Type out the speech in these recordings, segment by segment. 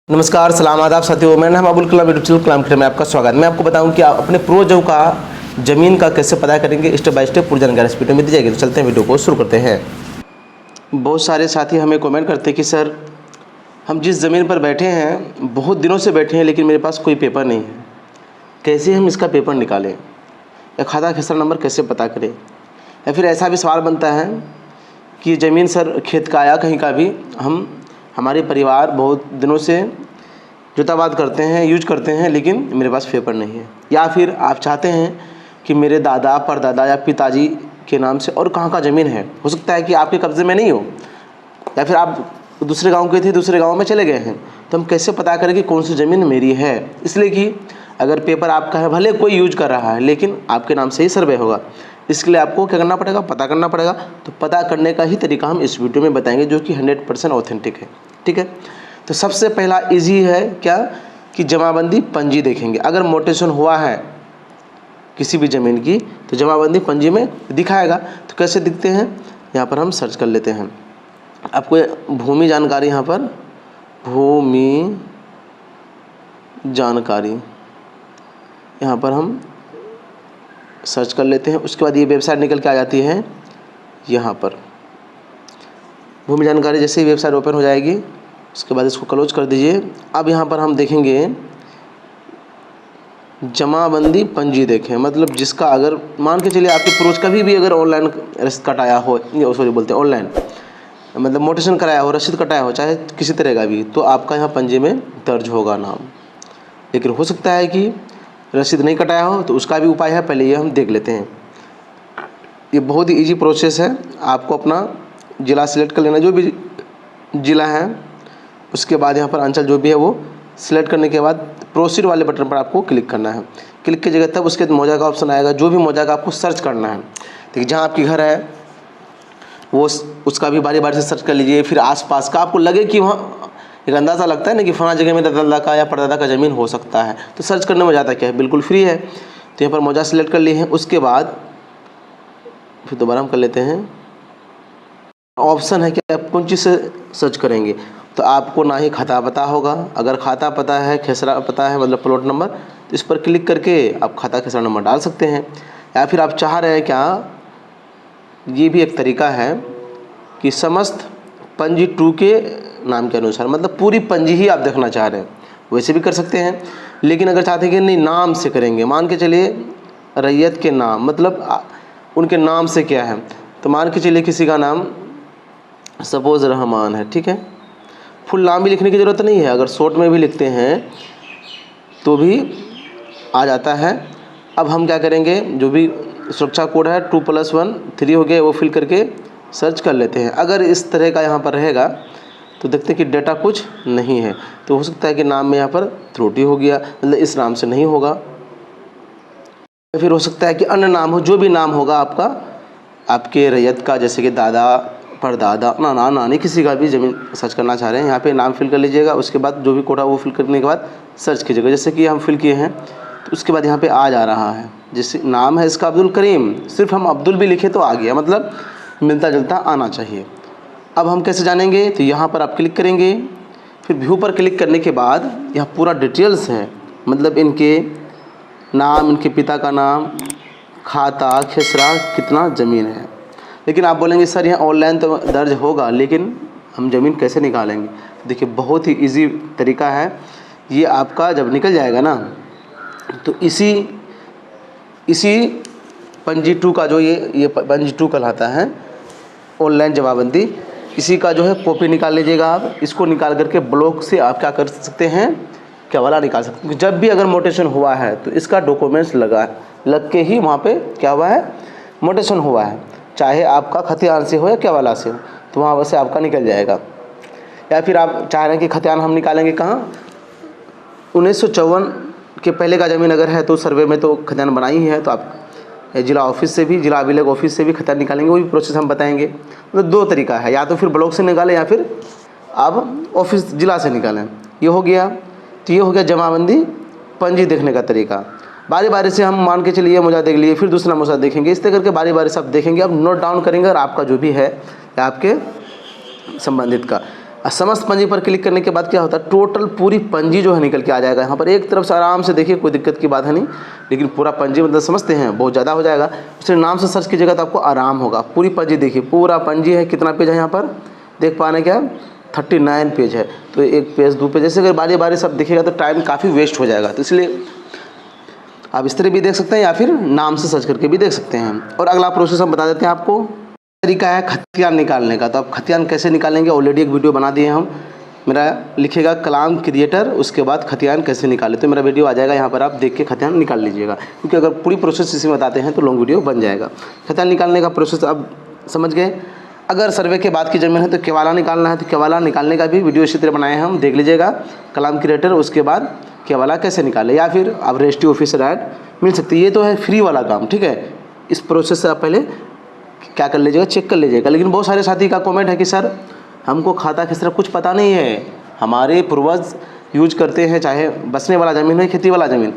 नमस्कार, सलाम, आदाब साथियों। मेरा नाम अबुल कलाम, यूट्यूब चैनल कलाम क्रिएटर में आपका स्वागत। मैं आपको बताऊं कि आप अपने प्रोजो का ज़मीन का कैसे पता करेंगे, स्टेप बाय स्टेप पूरी जानकारी इस वीडियो में दी जाएगी। तो चलते हैं, वीडियो को शुरू करते हैं। बहुत सारे साथी हमें कमेंट करते हैं कि सर, हम जिस ज़मीन पर बैठे हैं बहुत दिनों से बैठे हैं, लेकिन मेरे पास कोई पेपर नहीं है, कैसे हम इसका पेपर निकालें, या खाता खेसरा नंबर कैसे पता करें। या फिर ऐसा भी सवाल बनता है कि ज़मीन सर खेत का या कहीं का भी हमारे परिवार बहुत दिनों से जोताबाद करते हैं, यूज करते हैं, लेकिन मेरे पास पेपर नहीं है। या फिर आप चाहते हैं कि मेरे दादा परदादा या पिताजी के नाम से और कहाँ का ज़मीन है, हो सकता है कि आपके कब्ज़े में नहीं हो, या फिर आप दूसरे गांव के थे, दूसरे गांव में चले गए हैं। तो हम कैसे पता करें कि कौन सी ज़मीन मेरी है। इसलिए कि अगर पेपर आपका है, भले कोई यूज कर रहा है, लेकिन आपके नाम से ही सर्वे होगा। इसके लिए आपको क्या करना पड़ेगा, पता करना पड़ेगा। तो पता करने का ही तरीका हम इस वीडियो में बताएंगे, जो कि 100% ऑथेंटिक है। ठीक है, तो सबसे पहला इजी है क्या कि जमाबंदी पंजी देखेंगे। अगर मोटेशन हुआ है किसी भी ज़मीन की तो जमाबंदी पंजी में दिखाएगा। तो कैसे दिखते हैं, यहाँ पर हम सर्च कर लेते हैं। आपको भूमि जानकारी, यहाँ पर भूमि जानकारी, यहाँ पर हम सर्च कर लेते हैं। उसके बाद ये वेबसाइट निकल के आ जाती है। यहाँ पर भूमि जानकारी जैसे ही वेबसाइट ओपन हो जाएगी, उसके बाद इसको क्लोज कर दीजिए। अब यहाँ पर हम देखेंगे जमाबंदी पंजी देखें, मतलब जिसका अगर मान के चलिए आपके पूर्वज कभी भी अगर ऑनलाइन रसीद कटाया हो, सॉरी बोलते हैं ऑनलाइन, मतलब मोटेशन कराया हो, रसीद कटाया हो, चाहे किसी तरह का भी, तो आपका यहाँ पंजे में दर्ज होगा नाम। लेकिन हो सकता है कि रसीद नहीं कटाया हो, तो उसका भी उपाय है, पहले ये हम देख लेते हैं। ये बहुत ही ईजी प्रोसेस है। आपको अपना ज़िला सिलेक्ट कर लेना, जो भी ज़िला है, उसके बाद यहाँ पर अंचल जो भी है वो सिलेक्ट करने के बाद प्रोसीड वाले बटन पर आपको क्लिक करना है। क्लिक की जगह तब उसके मौजा का ऑप्शन आएगा, जो भी मौजा का आपको सर्च करना है। देखिए, जहाँ आपकी घर है वो उसका भी बारी बारी से सर्च कर लीजिए। फिर आसपास का आपको लगे कि वहाँ एक अंदाज़ा लगता है ना कि फलाना जगह में दादा का या परदादा का ज़मीन हो सकता है, तो सर्च करने में ज़्यादा क्या है, बिल्कुल फ्री है। तो यहाँ पर मौजा सिलेक्ट कर लिए हैं। उसके बाद फिर दोबारा हम कर लेते हैं। ऑप्शन है कि आप कौन चीज़ से सर्च करेंगे। तो आपको ना ही खाता पता होगा, अगर खाता पता है, खेसरा पता है, मतलब प्लॉट नंबर, तो इस पर क्लिक करके आप खाता खेसरा नंबर डाल सकते हैं। या फिर आप चाह रहे हैं क्या, ये भी एक तरीका है कि समस्त पंजी 2 के नाम के अनुसार, मतलब पूरी पंजी ही आप देखना चाह रहे हैं, वैसे भी कर सकते हैं। लेकिन अगर चाहते हैं कि नहीं नाम से करेंगे, मान के चलिए रैयत के नाम, मतलब उनके नाम से क्या है, तो मान के चलिए किसी का नाम सपोज रहमान है, ठीक है, फुल नाम भी लिखने की ज़रूरत नहीं है, अगर शॉर्ट में भी लिखते हैं तो भी आ जाता है। अब हम क्या करेंगे, जो भी सुरक्षा कोड है 2+1 3 हो गया, वो फिल करके सर्च कर लेते हैं। अगर इस तरह का यहाँ पर रहेगा तो देखते हैं कि डेटा कुछ नहीं है, तो हो सकता है कि नाम में यहाँ पर त्रुटि हो गया, मतलब इस नाम से नहीं होगा। फिर हो सकता है कि अन्य नाम हो, जो भी नाम होगा आपका, आपके रैयत का, जैसे कि दादा परदादा, नाना नानी, किसी का भी ज़मीन सर्च करना चाह रहे हैं, यहाँ पे नाम फिल कर लीजिएगा। उसके बाद जो भी कोड है वो फिल करने के बाद सर्च कीजिएगा। जैसे कि हम फिल किए हैं, तो उसके बाद यहाँ पे आ जा रहा है, जैसे नाम है इसका अब्दुल करीम, सिर्फ हम अब्दुल भी लिखे तो आ गया, मतलब मिलता जुलता आना चाहिए। अब हम कैसे जानेंगे, तो यहाँ पर आप क्लिक करेंगे। फिर व्यू पर क्लिक करने के बाद यहाँ पूरा डिटेल्स है, मतलब इनके नाम, इनके पिता का नाम, खाता खेसरा, कितना ज़मीन है। लेकिन आप बोलेंगे सर यहाँ ऑनलाइन तो दर्ज होगा, लेकिन हम ज़मीन कैसे निकालेंगे। देखिए, बहुत ही इजी तरीका है। ये आपका जब निकल जाएगा ना, तो इसी पंजी 2 का, जो ये पंजी 2 कहलाता है, ऑनलाइन जमाबंदी, इसी का जो है कॉपी निकाल लीजिएगा आप। इसको निकाल करके ब्लॉक से आप क्या कर सकते हैं, केवाला निकाल सकते हैं। जब भी अगर मोटेशन हुआ है तो इसका डॉक्यूमेंट्स लग के ही वहाँ पे क्या हुआ है, मोटेशन हुआ है, चाहे आपका खतियान से हो या केवाला से हो, तो वहाँ से आपका निकल जाएगा। या फिर आप चाह रहे हैं कि खतियान हम निकालेंगे कहाँ, 1954 के पहले का ज़मीन अगर है तो सर्वे में तो खतियान बनाई ही है, तो आप जिला ऑफिस से भी, जिला अभिलेख ऑफिस से भी खतियान निकालेंगे, वो भी प्रोसेस हम बताएंगे। मतलब 2 तरीका है, या तो फिर ब्लॉक से निकालें या फिर आप ऑफिस जिला से निकालें। ये हो गया। तो ये हो गया जमाबंदी पंजी देखने का तरीका। बारी बारी से हम मान के चलिए मौजा देख लिए, फिर दूसरा मौजा देखेंगे, इस तरह करके बारी बारी से आप देखेंगे। अब नोट डाउन करेंगे, और आपका जो भी है या आपके संबंधित का, समस्त पंजी पर क्लिक करने के बाद क्या होता है, टोटल पूरी पंजी जो है निकल के आ जाएगा यहाँ पर। एक तरफ से आराम से देखिए, कोई दिक्कत की बात है नहीं, लेकिन पूरा पंजी मतलब समझते हैं बहुत ज़्यादा हो जाएगा। इसलिए नाम से सर्च कीजिएगा तो आपको आराम होगा। पूरी पंजी देखिए, पूरा पंजी है, कितना पेज है यहाँ पर देख पा रहे हैं क्या, 39 पेज है। तो एक पेज दो पेज, जैसे अगर बारी बारी सब दिखेगा तो टाइम काफ़ी वेस्ट हो जाएगा। तो इसलिए आप इस तरह भी देख सकते हैं या फिर नाम से सर्च करके भी देख सकते हैं। और अगला प्रोसेस हम बता देते हैं आपको, तरीका है खतियान निकालने का। तो आप खतियान कैसे निकालेंगे, ऑलरेडी एक वीडियो बना दिए हम, मेरा लिखिएगा कलाम क्रिएटर, उसके बाद खतियान कैसे निकाले, तो मेरा वीडियो आ जाएगा, यहाँ पर आप देख के खतियान निकाल लीजिएगा। क्योंकि अगर पूरी प्रोसेस इसी में बताते हैं तो लॉन्ग वीडियो बन जाएगा। खतियान निकालने का प्रोसेस आप समझ गए। अगर सर्वे के बाद की ज़मीन है तो केवाला निकालना है, तो केवाला निकालने का भी वीडियो इसी तरह बनाए हैं हम, देख लीजिएगा कलाम क्रिएटर, उसके बाद केवाला कैसे निकाले, या फिर आप रजिस्ट्री ऑफिसर ऐड मिल सकती है। ये तो है फ्री वाला काम, ठीक है। इस प्रोसेस से आप पहले क्या कर लीजिएगा, चेक कर लीजिएगा। लेकिन बहुत सारे साथी का कमेंट है कि सर हमको खाता खसरा कुछ पता नहीं है, हमारे पूर्वज यूज करते हैं, चाहे बसने वाला ज़मीन है, खेती वाला ज़मीन,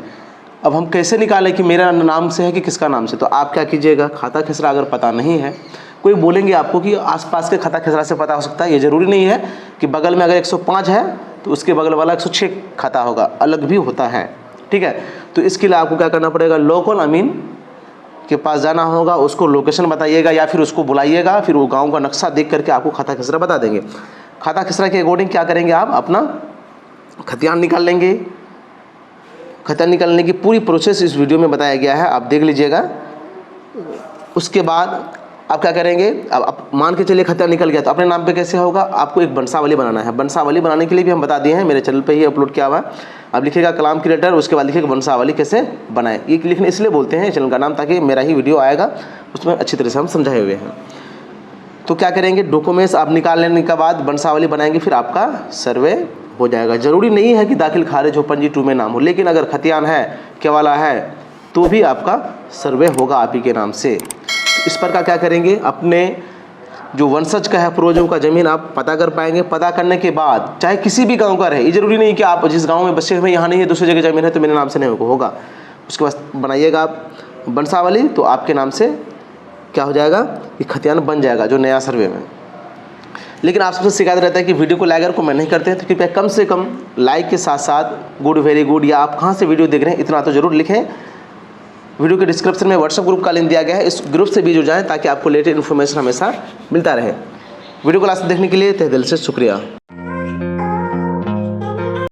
अब हम कैसे निकालें कि मेरा नाम से है कि किसका नाम से। तो आप क्या कीजिएगा, खाता खसरा अगर पता नहीं है, कोई बोलेंगे आपको कि आसपास के खाता खसरा से पता हो सकता है, ये ज़रूरी नहीं है कि बगल में अगर 105 है तो उसके बगल वाला 106 खाता होगा, अलग भी होता है, ठीक है। तो इसके लिए आपको क्या करना पड़ेगा, लोकल अमीन के पास जाना होगा, उसको लोकेशन बताइएगा या फिर उसको बुलाइएगा, फिर वो गांव का नक्शा देख करके आपको खाता खसरा बता देंगे। खाता खसरा के अकॉर्डिंग क्या करेंगे, आप अपना खतियान निकाल लेंगे। खतियान निकालने की पूरी प्रोसेस इस वीडियो में बताया गया है, आप देख लीजिएगा। उसके बाद आप क्या करेंगे, अब आप मान के चलिए खतियान निकल गया तो अपने नाम पे कैसे होगा, आपको एक वंशावली बनाना है। वंशावली बनाने के लिए भी हम बता दिए हैं, मेरे चैनल पे ही अपलोड किया हुआ है। आप लिखिएगा कलाम क्रिएटर, उसके बाद लिखिएगा वंशावली कैसे बनाए। ये लिखने इसलिए बोलते हैं चैनल का नाम, ताकि मेरा ही वीडियो आएगा उसमें अच्छी तरह से हम समझाए हुए हैं। तो क्या करेंगे, डॉक्यूमेंट्स आप निकाल लेने के बाद वंशावली बनाएंगे, फिर आपका सर्वे हो जाएगा। ज़रूरी नहीं है कि दाखिल खारिज हो, पंजी 2 में नाम हो, लेकिन अगर खतियान है, केवाला है, तो भी आपका सर्वे होगा आप ही के नाम से। इस पर का क्या करेंगे, अपने जो वंशज का है, पूर्वजों का ज़मीन आप पता कर पाएंगे। पता करने के बाद चाहे किसी भी गांव का रहे, ये ज़रूरी नहीं कि आप जिस गांव में बसे हुए यहाँ नहीं है, दूसरी जगह ज़मीन है तो मेरे नाम से नहीं होगा। उसके बाद बनाइएगा आप वंशावली, तो आपके नाम से क्या हो जाएगा, ये खतियान बन जाएगा जो नया सर्वे में। लेकिन आप सबसे शिकायत रहता है कि वीडियो को लाइक अगर कमेंट नहीं करते हैं, तो कृपया कम से कम लाइक के साथ साथ गुड, वेरी गुड, या आप कहाँ से वीडियो देख रहे हैं इतना तो ज़रूर लिखें। वीडियो के डिस्क्रिप्शन में व्हाट्सएप ग्रुप का लिंक दिया गया है, इस ग्रुप से भी जुड़ जाएं ताकि आपको लेटेस्ट इन्फॉर्मेशन हमेशा मिलता रहे। वीडियो को लास्ट देखने के लिए तहे दिल से शुक्रिया।